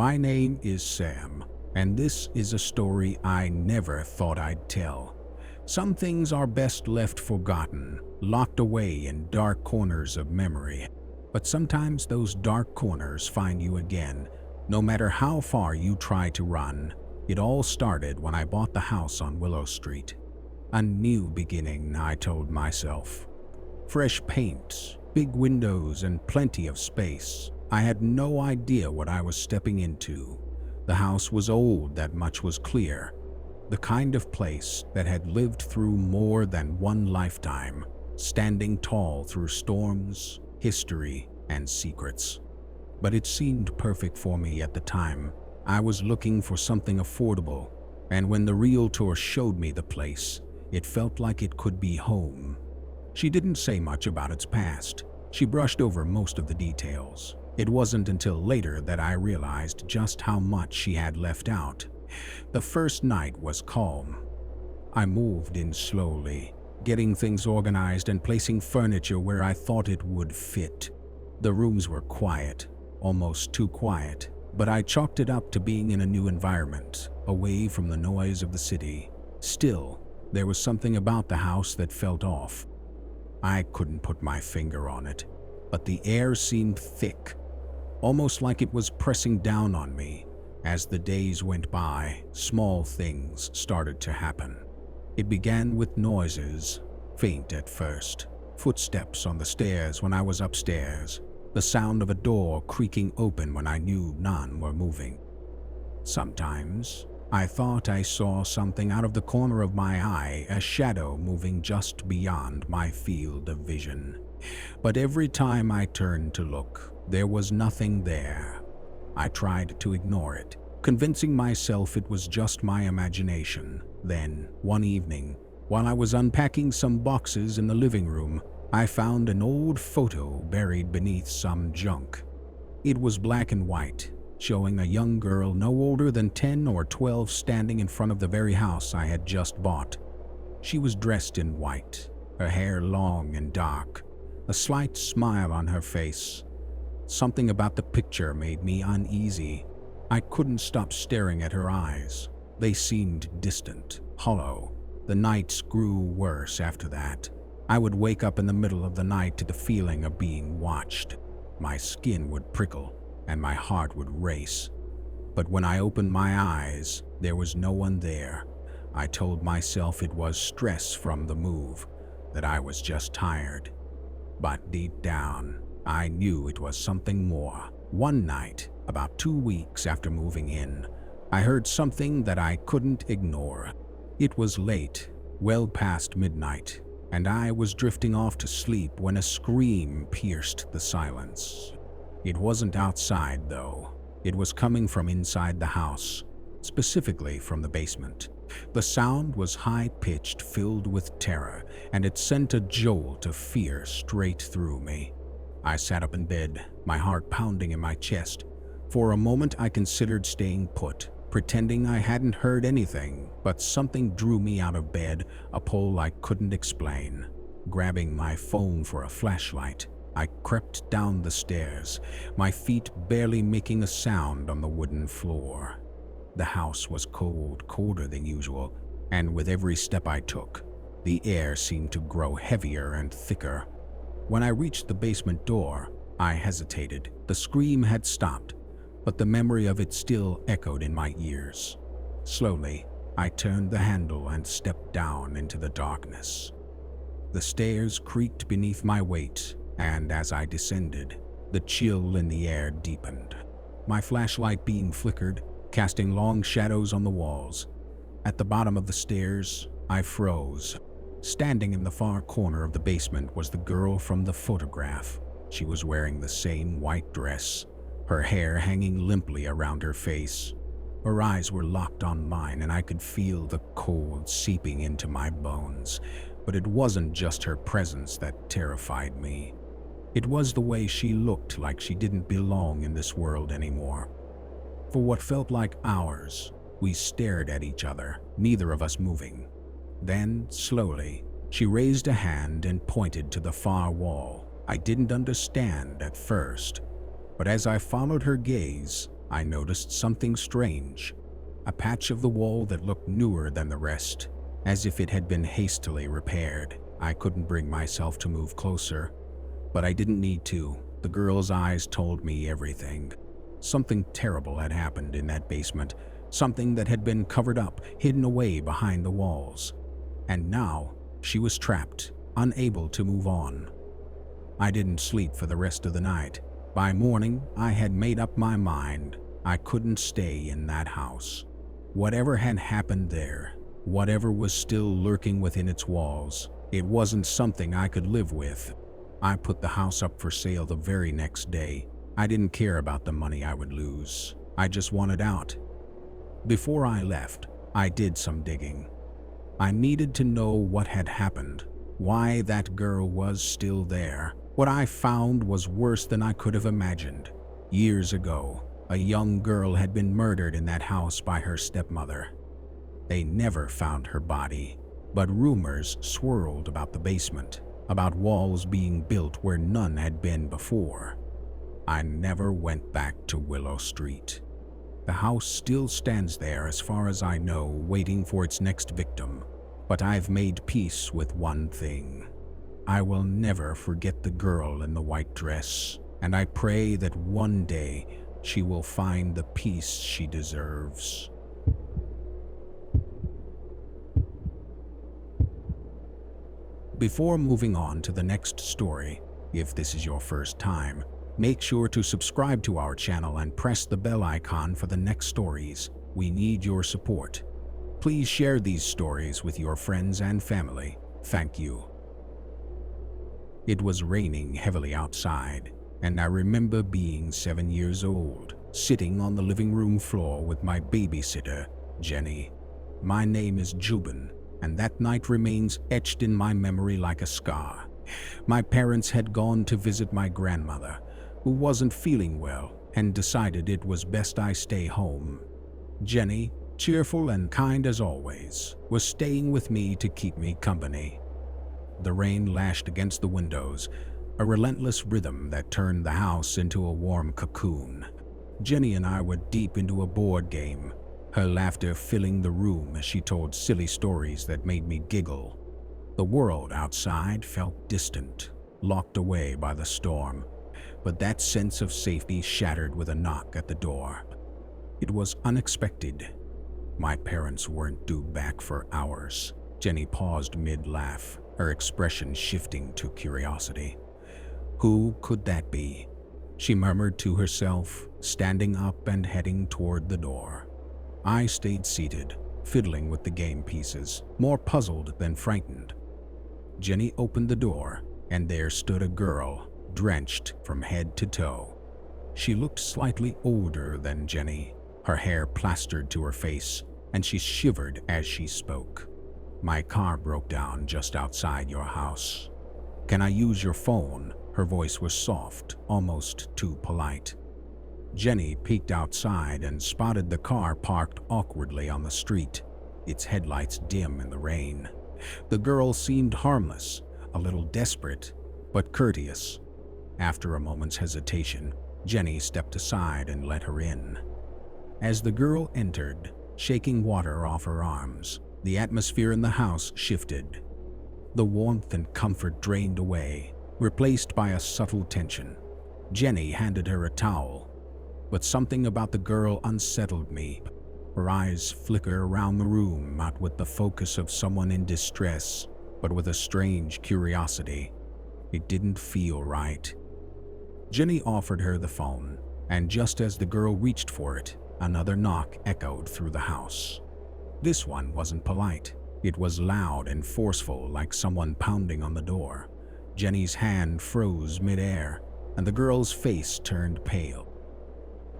My name is Sam, and this is a story I never thought I'd tell. Some things are best left forgotten, locked away in dark corners of memory. But sometimes those dark corners find you again, no matter how far you try to run. It all started when I bought the house on Willow Street. A new beginning, I told myself. Fresh paint, big windows, and plenty of space. I had no idea what I was stepping into. The house was old, that much was clear. The kind of place that had lived through more than one lifetime, standing tall through storms, history, and secrets. But it seemed perfect for me at the time. I was looking for something affordable, and when the realtor showed me the place, it felt like it could be home. She didn't say much about its past. She brushed over most of the details. It wasn't until later that I realized just how much she had left out. The first night was calm. I moved in slowly, getting things organized and placing furniture where I thought it would fit. The rooms were quiet, almost too quiet, but I chalked it up to being in a new environment, away from the noise of the city. Still, there was something about the house that felt off. I couldn't put my finger on it, but the air seemed thick, almost like it was pressing down on me. As the days went by, small things started to happen. It began with noises, faint at first. Footsteps on the stairs when I was upstairs. The sound of a door creaking open when I knew none were moving. Sometimes, I thought I saw something out of the corner of my eye, a shadow moving just beyond my field of vision. But every time I turned to look, there was nothing there. I tried to ignore it, convincing myself it was just my imagination. Then, one evening, while I was unpacking some boxes in the living room, I found an old photo buried beneath some junk. It was black and white, showing a young girl no older than 10 or 12 standing in front of the very house I had just bought. She was dressed in white, her hair long and dark, a slight smile on her face. Something about the picture made me uneasy. I couldn't stop staring at her eyes. They seemed distant, hollow. The nights grew worse after that. I would wake up in the middle of the night to the feeling of being watched. My skin would prickle and my heart would race. But when I opened my eyes, there was no one there. I told myself it was stress from the move, that I was just tired. But deep down, I knew it was something more. One night, about 2 weeks after moving in, I heard something that I couldn't ignore. It was late, well past midnight, and I was drifting off to sleep when a scream pierced the silence. It wasn't outside, though. It was coming from inside the house, specifically from the basement. The sound was high-pitched, filled with terror, and it sent a jolt of fear straight through me. I sat up in bed, my heart pounding in my chest. For a moment I considered staying put, pretending I hadn't heard anything, but something drew me out of bed, a pull I couldn't explain. Grabbing my phone for a flashlight, I crept down the stairs, my feet barely making a sound on the wooden floor. The house was cold, colder than usual, and with every step I took, the air seemed to grow heavier and thicker. When I reached the basement door, I hesitated. The scream had stopped, but the memory of it still echoed in my ears. Slowly, I turned the handle and stepped down into the darkness. The stairs creaked beneath my weight, and as I descended, the chill in the air deepened. My flashlight beam flickered, casting long shadows on the walls. At the bottom of the stairs, I froze. Standing in the far corner of the basement was the girl from the photograph. She was wearing the same white dress, her hair hanging limply around her face. Her eyes were locked on mine, and I could feel the cold seeping into my bones. But it wasn't just her presence that terrified me. It was the way she looked like she didn't belong in this world anymore. For what felt like hours, we stared at each other, neither of us moving. Then, slowly, she raised a hand and pointed to the far wall. I didn't understand at first, but as I followed her gaze, I noticed something strange, a patch of the wall that looked newer than the rest, as if it had been hastily repaired. I couldn't bring myself to move closer, but I didn't need to. The girl's eyes told me everything. Something terrible had happened in that basement, something that had been covered up, hidden away behind the walls. And now she was trapped, unable to move on. I didn't sleep for the rest of the night. By morning, I had made up my mind. I couldn't stay in that house. Whatever had happened there, whatever was still lurking within its walls, it wasn't something I could live with. I put the house up for sale the very next day. I didn't care about the money I would lose. I just wanted out. Before I left, I did some digging. I needed to know what had happened, why that girl was still there. What I found was worse than I could have imagined. Years ago, a young girl had been murdered in that house by her stepmother. They never found her body, but rumors swirled about the basement, about walls being built where none had been before. I never went back to Willow Street. The house still stands there as far as I know, waiting for its next victim. But I've made peace with one thing. I will never forget the girl in the white dress, and I pray that one day she will find the peace she deserves. Before moving on to the next story, if this is your first time, make sure to subscribe to our channel and press the bell icon for the next stories. We need your support. Please share these stories with your friends and family. Thank you. It was raining heavily outside, and I remember being 7 years old, sitting on the living room floor with my babysitter, Jenny. My name is Jubin, and that night remains etched in my memory like a scar. My parents had gone to visit my grandmother, who wasn't feeling well, and decided it was best I stay home. Jenny, cheerful and kind as always, was staying with me to keep me company. The rain lashed against the windows, a relentless rhythm that turned the house into a warm cocoon. Jenny and I were deep into a board game, her laughter filling the room as she told silly stories that made me giggle. The world outside felt distant, locked away by the storm, but that sense of safety shattered with a knock at the door. It was unexpected. My parents weren't due back for hours. Jenny paused mid-laugh, her expression shifting to curiosity. Who could that be? She murmured to herself, standing up and heading toward the door. I stayed seated, fiddling with the game pieces, more puzzled than frightened. Jenny opened the door, and there stood a girl, drenched from head to toe. She looked slightly older than Jenny, her hair plastered to her face, and she shivered as she spoke. My car broke down just outside your house. Can I use your phone? Her voice was soft, almost too polite. Jenny peeked outside and spotted the car parked awkwardly on the street, its headlights dim in the rain. The girl seemed harmless, a little desperate, but courteous. After a moment's hesitation, Jenny stepped aside and let her in. As the girl entered, shaking water off her arms, the atmosphere in the house shifted. The warmth and comfort drained away, replaced by a subtle tension. Jenny handed her a towel, but something about the girl unsettled me. Her eyes flickered around the room, not with the focus of someone in distress, but with a strange curiosity. It didn't feel right. Jenny offered her the phone, and just as the girl reached for it, another knock echoed through the house. This one wasn't polite. It was loud and forceful, like someone pounding on the door. Jenny's hand froze midair, and the girl's face turned pale.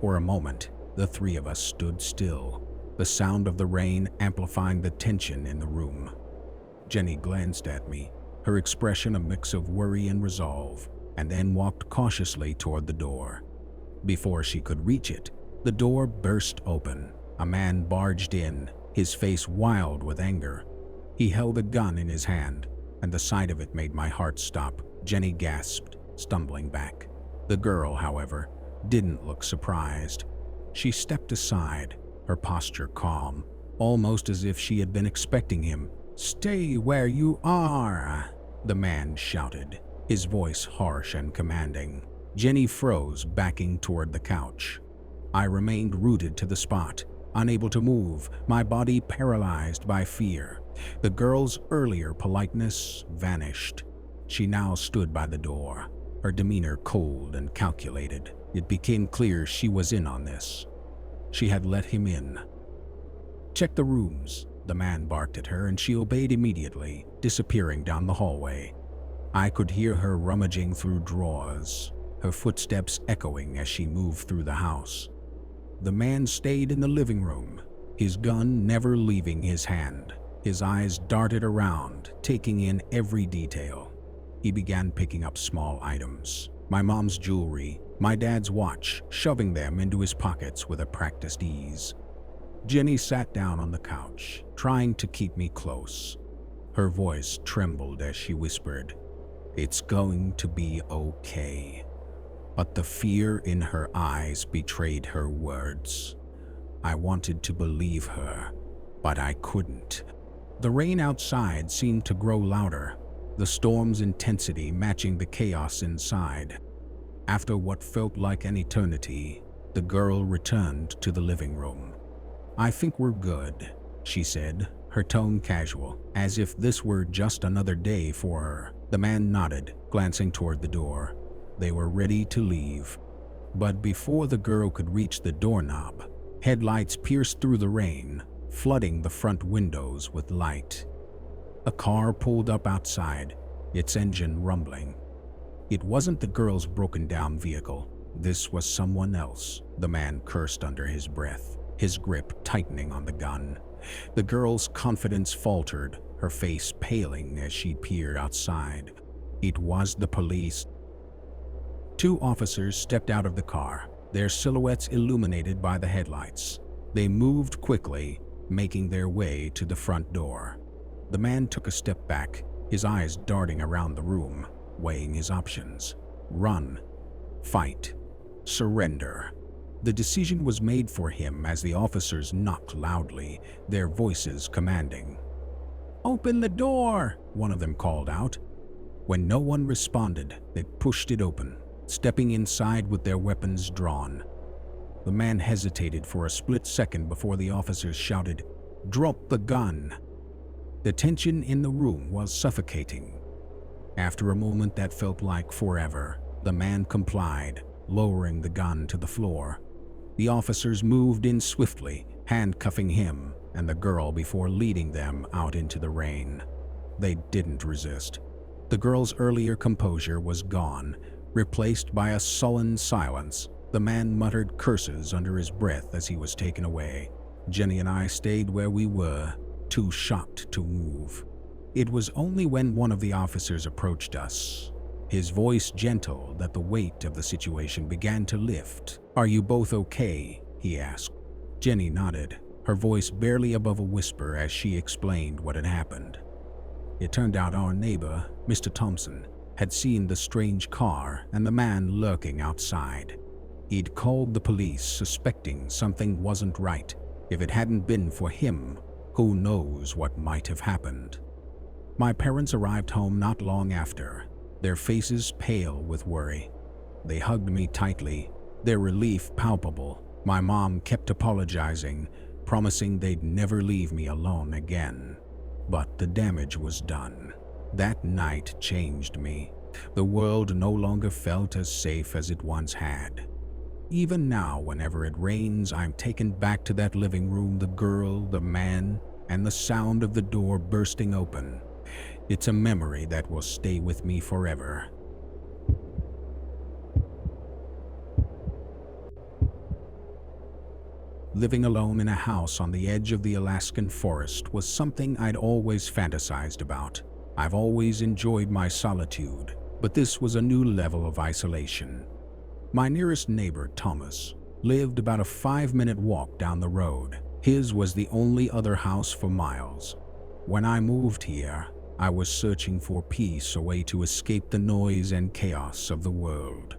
For a moment, the three of us stood still, the sound of the rain amplifying the tension in the room. Jenny glanced at me, her expression a mix of worry and resolve, and then walked cautiously toward the door. Before she could reach it, the door burst open. A man barged in, his face wild with anger. He held a gun in his hand, and the sight of it made my heart stop. Jenny gasped, stumbling back. The girl, however, didn't look surprised. She stepped aside, her posture calm, almost as if she had been expecting him. "Stay where you are," the man shouted, his voice harsh and commanding. Jenny froze, backing toward the couch. I remained rooted to the spot, unable to move, my body paralyzed by fear. The girl's earlier politeness vanished. She now stood by the door, her demeanor cold and calculated. It became clear she was in on this. She had let him in. "Check the rooms," the man barked at her, and she obeyed immediately, disappearing down the hallway. I could hear her rummaging through drawers, her footsteps echoing as she moved through the house. The man stayed in the living room, his gun never leaving his hand. His eyes darted around, taking in every detail. He began picking up small items. My mom's jewelry, my dad's watch, shoving them into his pockets with a practiced ease. Jenny sat down on the couch, trying to keep me close. Her voice trembled as she whispered, "It's going to be okay." But the fear in her eyes betrayed her words. I wanted to believe her, but I couldn't. The rain outside seemed to grow louder, the storm's intensity matching the chaos inside. After what felt like an eternity, the girl returned to the living room. "I think we're good," she said, her tone casual, as if this were just another day for her. The man nodded, glancing toward the door. They were ready to leave. But before the girl could reach the doorknob, headlights pierced through the rain, flooding the front windows with light. A car pulled up outside, its engine rumbling. It wasn't the girl's broken-down vehicle. This was someone else, the man cursed under his breath, his grip tightening on the gun. The girl's confidence faltered, her face paling as she peered outside. It was the police. Two officers stepped out of the car, their silhouettes illuminated by the headlights. They moved quickly, making their way to the front door. The man took a step back, his eyes darting around the room, weighing his options. Run, fight, surrender. The decision was made for him as the officers knocked loudly, their voices commanding. "Open the door!" one of them called out. When no one responded, they pushed it open, stepping inside with their weapons drawn. The man hesitated for a split second before the officers shouted, "Drop the gun!" The tension in the room was suffocating. After a moment that felt like forever, the man complied, lowering the gun to the floor. The officers moved in swiftly, handcuffing him and the girl before leading them out into the rain. They didn't resist. The girl's earlier composure was gone, replaced by a sullen silence. The man muttered curses under his breath as he was taken away. Jenny and I stayed where we were, too shocked to move. It was only when one of the officers approached us, his voice gentle, that the weight of the situation began to lift. "Are you both okay?" he asked. Jenny nodded, her voice barely above a whisper as she explained what had happened. It turned out our neighbor, Mr. Thompson, had seen the strange car and the man lurking outside. He'd called the police, suspecting something wasn't right. If it hadn't been for him, who knows what might have happened. My parents arrived home not long after, their faces pale with worry. They hugged me tightly, their relief palpable. My mom kept apologizing, promising they'd never leave me alone again. But the damage was done. That night changed me. The world no longer felt as safe as it once had. Even now, whenever it rains, I'm taken back to that living room, the girl, the man, and the sound of the door bursting open. It's a memory that will stay with me forever. Living alone in a house on the edge of the Alaskan forest was something I'd always fantasized about. I've always enjoyed my solitude, but this was a new level of isolation. My nearest neighbor, Thomas, lived about a 5-minute walk down the road. His was the only other house for miles. When I moved here, I was searching for peace, a way to escape the noise and chaos of the world.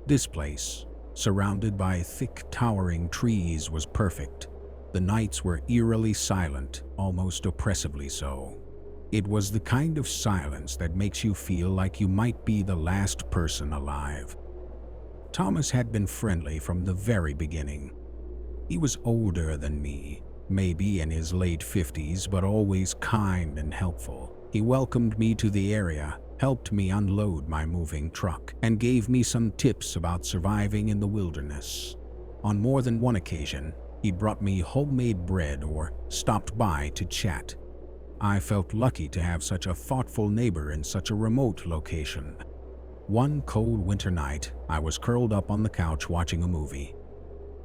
This place, surrounded by thick, towering trees, was perfect. The nights were eerily silent, almost oppressively so. It was the kind of silence that makes you feel like you might be the last person alive. Thomas had been friendly from the very beginning. He was older than me, maybe in his late 50s, but always kind and helpful. He welcomed me to the area, helped me unload my moving truck, and gave me some tips about surviving in the wilderness. On more than one occasion, he brought me homemade bread or stopped by to chat. I felt lucky to have such a thoughtful neighbor in such a remote location. One cold winter night, I was curled up on the couch watching a movie.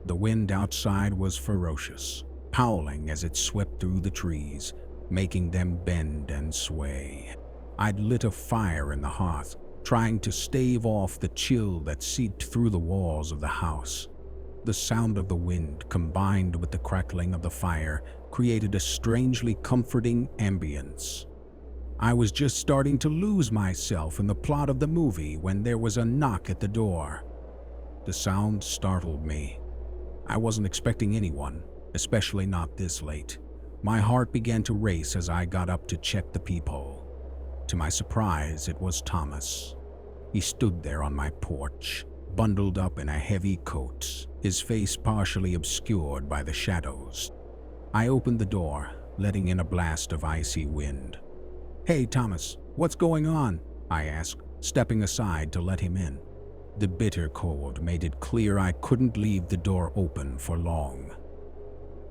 The wind outside was ferocious, howling as it swept through the trees, making them bend and sway. I'd lit a fire in the hearth, trying to stave off the chill that seeped through the walls of the house. The sound of the wind, combined with the crackling of the fire, created a strangely comforting ambience. I was just starting to lose myself in the plot of the movie when there was a knock at the door. The sound startled me. I wasn't expecting anyone, especially not this late. My heart began to race as I got up to check the peephole. To my surprise, it was Thomas. He stood there on my porch, bundled up in a heavy coat, his face partially obscured by the shadows. I opened the door, letting in a blast of icy wind. "Hey, Thomas, what's going on?" I asked, stepping aside to let him in. The bitter cold made it clear I couldn't leave the door open for long.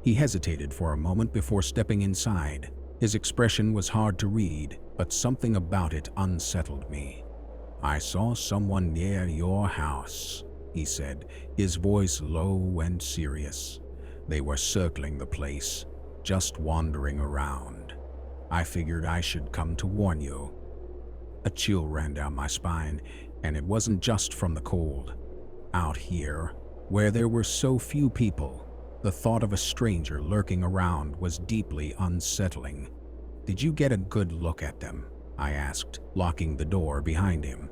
He hesitated for a moment before stepping inside. His expression was hard to read, but something about it unsettled me. "I saw someone near your house," he said, his voice low and serious. "They were circling the place, just wandering around. I figured I should come to warn you." A chill ran down my spine, and it wasn't just from the cold. Out here, where there were so few people, the thought of a stranger lurking around was deeply unsettling. "Did you get a good look at them?" I asked, locking the door behind him.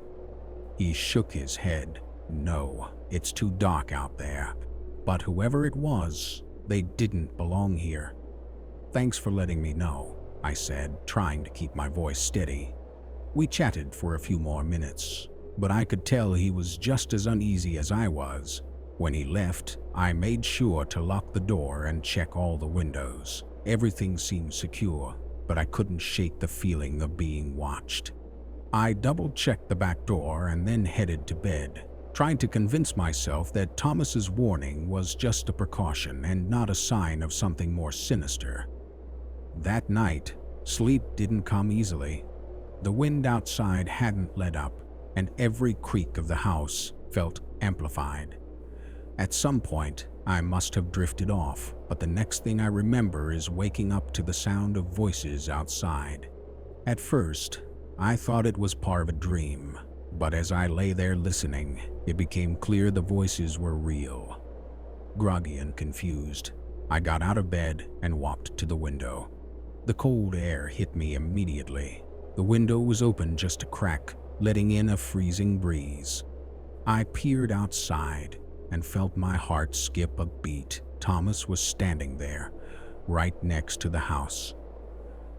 He shook his head. "No, it's too dark out there. But whoever it was, they didn't belong here." "Thanks for letting me know," I said, trying to keep my voice steady. We chatted for a few more minutes, but I could tell he was just as uneasy as I was. When he left, I made sure to lock the door and check all the windows. Everything seemed secure, but I couldn't shake the feeling of being watched. I double-checked the back door and then headed to bed, trying to convince myself that Thomas's warning was just a precaution and not a sign of something more sinister. That night, sleep didn't come easily. The wind outside hadn't let up, and every creak of the house felt amplified. At some point, I must have drifted off, but the next thing I remember is waking up to the sound of voices outside. At first, I thought it was part of a dream, but as I lay there listening, it became clear the voices were real. Groggy and confused, I got out of bed and walked to the window. The cold air hit me immediately. The window was open just a crack, letting in a freezing breeze. I peered outside and felt my heart skip a beat. Thomas was standing there, right next to the house.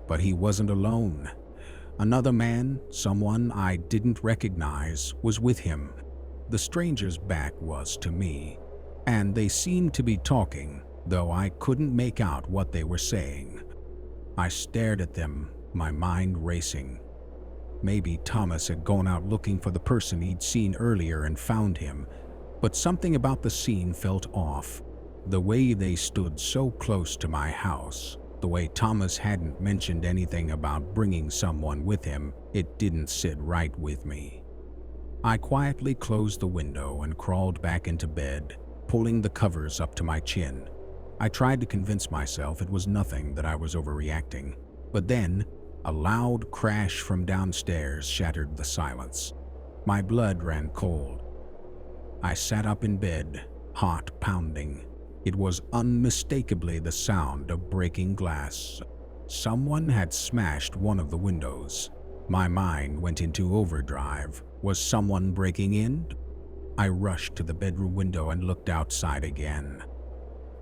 But he wasn't alone. Another man, someone I didn't recognize, was with him. The stranger's back was to me, and they seemed to be talking, though I couldn't make out what they were saying. I stared at them, my mind racing. Maybe Thomas had gone out looking for the person he'd seen earlier and found him, but something about the scene felt off. The way they stood so close to my house, the way Thomas hadn't mentioned anything about bringing someone with him, it didn't sit right with me. I quietly closed the window and crawled back into bed, pulling the covers up to my chin. I tried to convince myself it was nothing, that I was overreacting, but then a loud crash from downstairs shattered the silence. My blood ran cold. I sat up in bed, heart pounding. It was unmistakably the sound of breaking glass. Someone had smashed one of the windows. My mind went into overdrive. Was someone breaking in? I rushed to the bedroom window and looked outside again.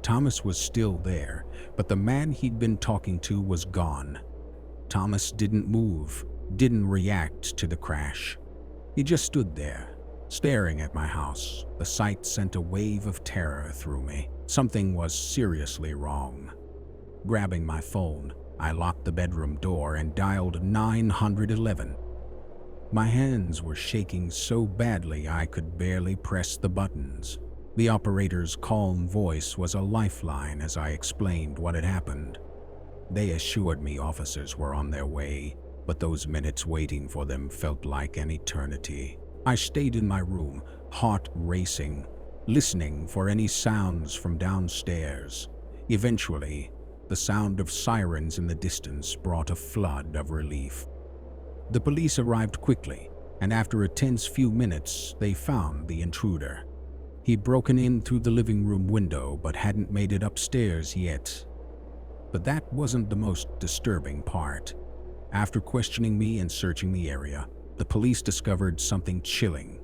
Thomas was still there, but the man he'd been talking to was gone. Thomas didn't move, didn't react to the crash. He just stood there, staring at my house. The sight sent a wave of terror through me. Something was seriously wrong. Grabbing my phone, I locked the bedroom door and dialed 911. My hands were shaking so badly I could barely press the buttons. The operator's calm voice was a lifeline as I explained what had happened. They assured me officers were on their way, but those minutes waiting for them felt like an eternity. I stayed in my room, heart racing, listening for any sounds from downstairs. Eventually, the sound of sirens in the distance brought a flood of relief. The police arrived quickly, and after a tense few minutes, they found the intruder. He'd broken in through the living room window but hadn't made it upstairs yet. But that wasn't the most disturbing part. After questioning me and searching the area, the police discovered something chilling.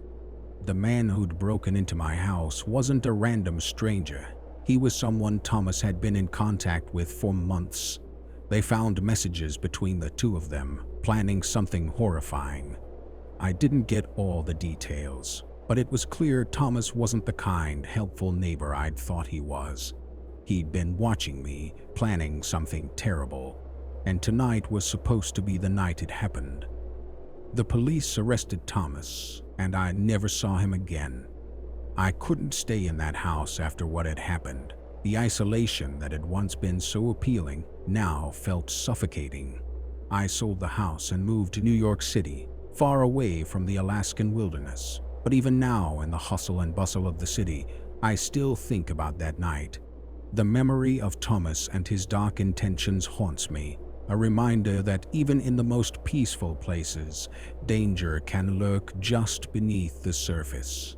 The man who'd broken into my house wasn't a random stranger. He was someone Thomas had been in contact with for months. They found messages between the two of them, planning something horrifying. I didn't get all the details, but it was clear Thomas wasn't the kind, helpful neighbor I'd thought he was. He'd been watching me, planning something terrible, and tonight was supposed to be the night it happened. The police arrested Thomas, and I never saw him again. I couldn't stay in that house after what had happened. The isolation that had once been so appealing now felt suffocating. I sold the house and moved to New York City, far away from the Alaskan wilderness. But even now, in the hustle and bustle of the city, I still think about that night. The memory of Thomas and his dark intentions haunts me, a reminder that even in the most peaceful places, danger can lurk just beneath the surface.